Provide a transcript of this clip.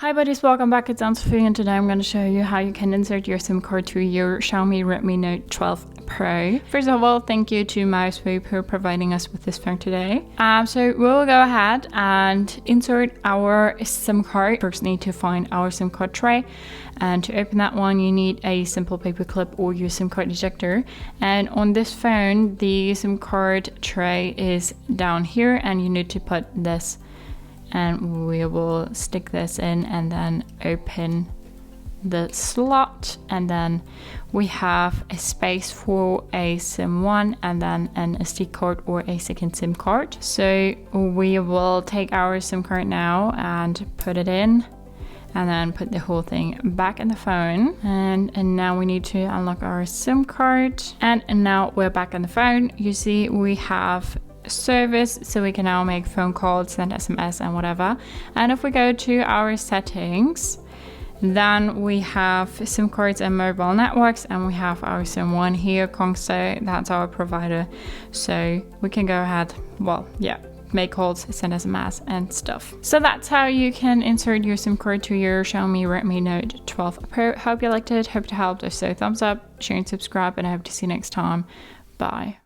Hi buddies, welcome back. It's Anne-Sophie and today I'm going to show you how you can insert your SIM card to your Xiaomi Redmi Note 12 Pro. First of all, thank you to MouseSweep for providing us with this phone today. So we'll go ahead and insert our SIM card. First need to find our SIM card tray, and to open that one you need a simple paper clip or your SIM card ejector. And on this phone the SIM card tray is down here and you need to put this, and we will stick this in and then open the slot, and then we have a space for a SIM 1 and then an SD card or a second SIM card. So we will take our SIM card now and put it in, and then put the whole thing back in the phone. And now we need to unlock our SIM card, and now we're back on the phone. You see we have service, so we can now make phone calls, send SMS and whatever. And if we go to our settings, then we have SIM cards and mobile networks, and we have our SIM 1 here, Kongso, that's our provider. So we can go ahead, make calls, send SMS and stuff. So that's how you can insert your SIM card to your Xiaomi Redmi Note 12 Pro. Hope you liked it, hope it helped. If so, thumbs up, share and subscribe, and I hope to see you next time. Bye.